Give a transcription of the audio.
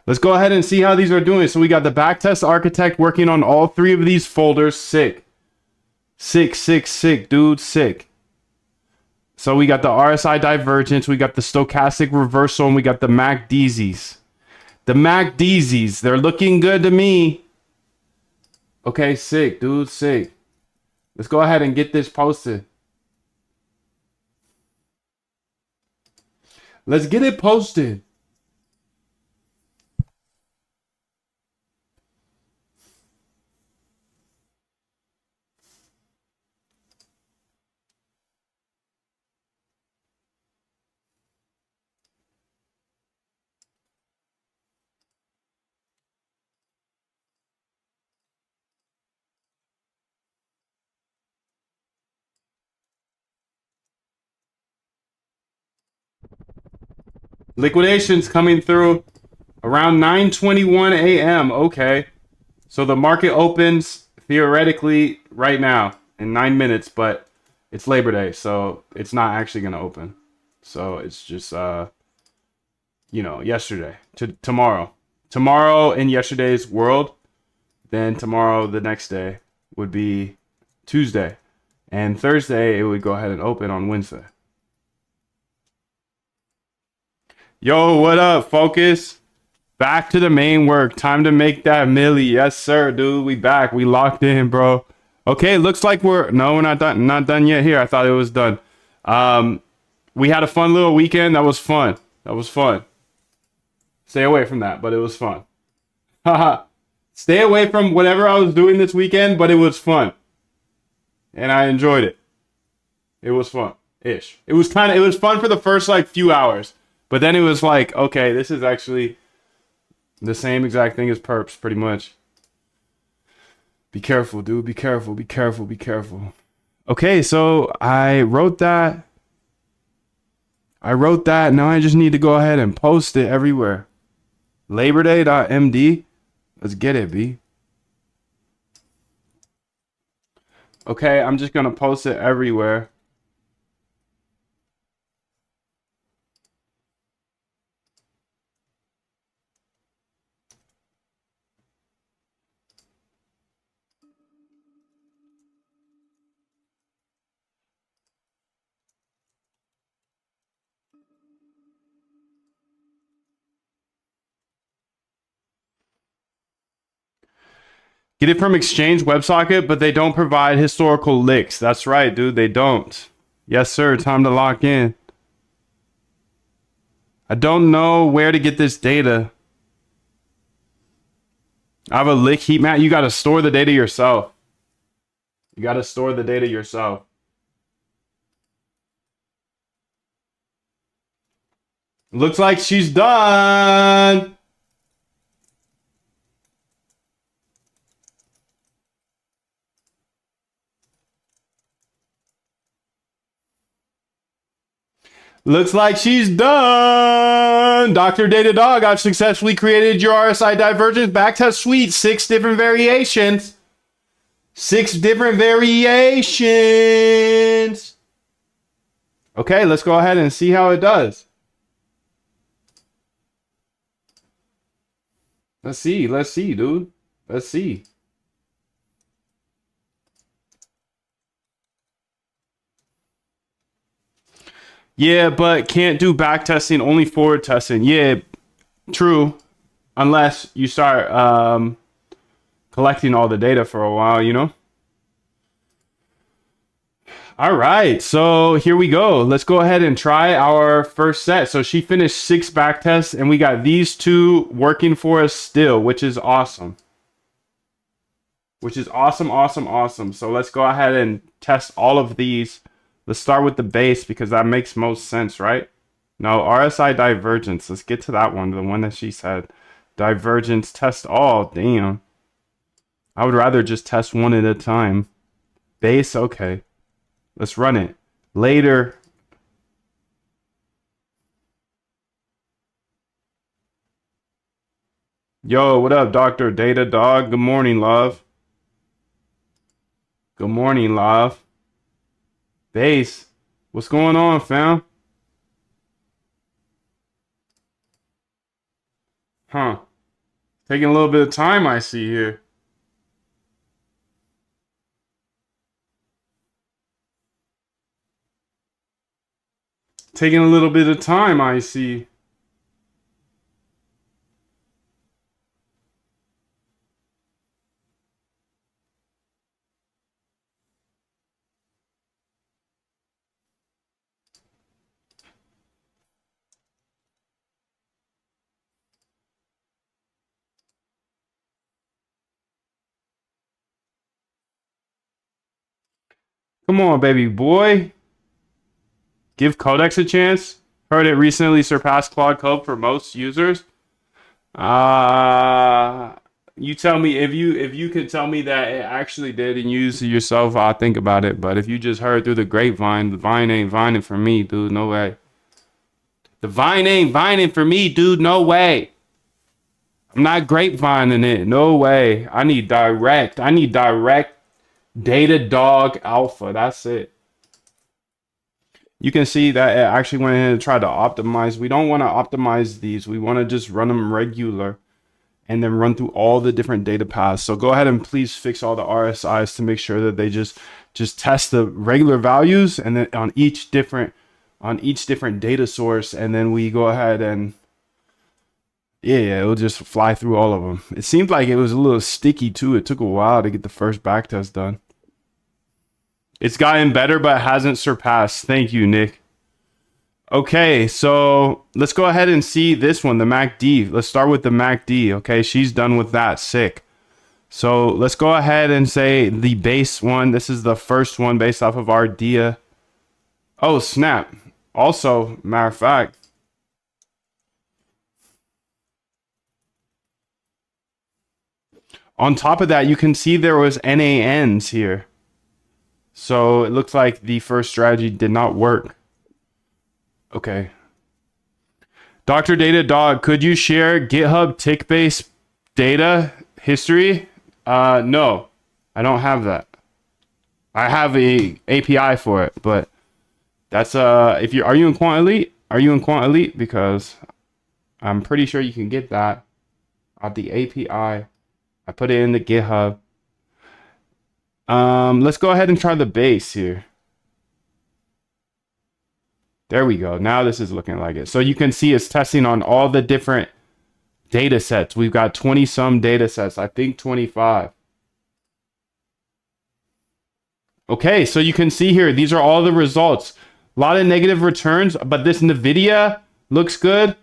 Let's go ahead and see how these are doing. So we got the backtest architect working on all three of these folders. Sick. Sick, sick, sick, dude. Sick. So we got the RSI divergence, we got the stochastic reversal, and we got the MACDs. The MACDs, they're looking good to me. Okay, sick, dude, sick. Let's go ahead and get this posted. Let's get it posted. Liquidations coming through around 9:21 a.m. Okay. So the market opens theoretically right now in 9 minutes, but it's Labor Day, so it's not actually going to open. So it's just, yesterday to tomorrow. Tomorrow in yesterday's world, then tomorrow, the next day, would be Tuesday. And Thursday, it would go ahead and open on Wednesday. Yo, what up, Focus? Back to the main work. Time to make that milli. Yes, sir, dude. We back. We locked in, bro. Okay, looks like we're not done. Not done yet here. I thought it was done. We had a fun little weekend. That was fun. That was fun. Stay away from that, but it was fun. Haha. Stay away from whatever I was doing this weekend, but it was fun. And I enjoyed it. It was fun-ish. It was fun for the first like few hours. But then it was like, okay, this is actually the same exact thing as perps, pretty much. Be careful, dude. Be careful. Be careful. Be careful. Okay, so I wrote that. Now I just need to go ahead and post it everywhere. LaborDay.md. Let's get it, B. Okay, I'm just going to post it everywhere. Get it from Exchange WebSocket, but they don't provide historical licks. That's right, dude. They don't. Yes, sir. Time to lock in. I don't know where to get this data. I have a lick heat map. You got to store the data yourself. You got to store the data yourself. Looks like she's done. Looks like she's done. Dr. Data Dog, I've successfully created your RSI divergence backtest suite. 6 different variations. 6 different variations. Okay, let's go ahead and see how it does. Let's see, dude. Let's see. Yeah, but can't do back testing, only forward testing. Yeah, true. Unless you start collecting all the data for a while, you know? All right, so here we go. Let's go ahead and try our first set. So she finished 6 back tests, and we got these 2 working for us still, which is awesome. Which is awesome, awesome, awesome. So let's go ahead and test all of these. Let's start with the base because that makes most sense, right? No, RSI divergence. Let's get to that one, the one that she said. Divergence, test all. Damn. I would rather just test one at a time. Base, okay. Let's run it. Later. Yo, what up, Dr. Data Dog? Good morning, love. Good morning, love. Base. What's going on, fam? Huh. Taking a little bit of time, I see here. Taking a little bit of time, I see. Come on, baby boy. Give Codex a chance. Heard it recently surpassed Claude Code for most users. Uh you tell me if you could tell me that it actually did and use it yourself, I'll think about it. But if you just heard through the grapevine, the vine ain't vining for me, dude. No way. The vine ain't vining for me, dude. No way. I'm not grapevining it. No way. I need direct. I need direct data dog alpha. That's it. You can see that it actually went in and tried to optimize. We don't want to optimize these. We want to just run them regular and then run through all the different data paths. So go ahead and please fix all the RSIs to make sure that they just test the regular values and then on each different data source, and then we go ahead and yeah, it'll just fly through all of them. It seemed like it was a little sticky too. It took a while to get the first backtest done. It's gotten better, but hasn't surpassed. Thank you, Nick. Okay, so let's go ahead and see this one, the MACD. Let's start with the MACD. Okay, she's done with that. Sick. So let's go ahead and say the base one. This is the first one based off of our DIA. Oh, snap. Also, matter of fact, on top of that, you can see there was NANs here. So it looks like the first strategy did not work. Okay. Dr. Data Dog, could you share GitHub tick-based data history? No, I don't have that. I have a API for it, but that's if you are you in Quant Elite? Are you in Quant Elite? Because I'm pretty sure you can get that at the API. I put it in the GitHub. Let's go ahead and try the base here. There we go. Now this is looking like it. So you can see it's testing on all the different data sets. We've got 20 some data sets. I think 25. Okay, so you can see here, these are all the results. A lot of negative returns, but this NVIDIA looks good.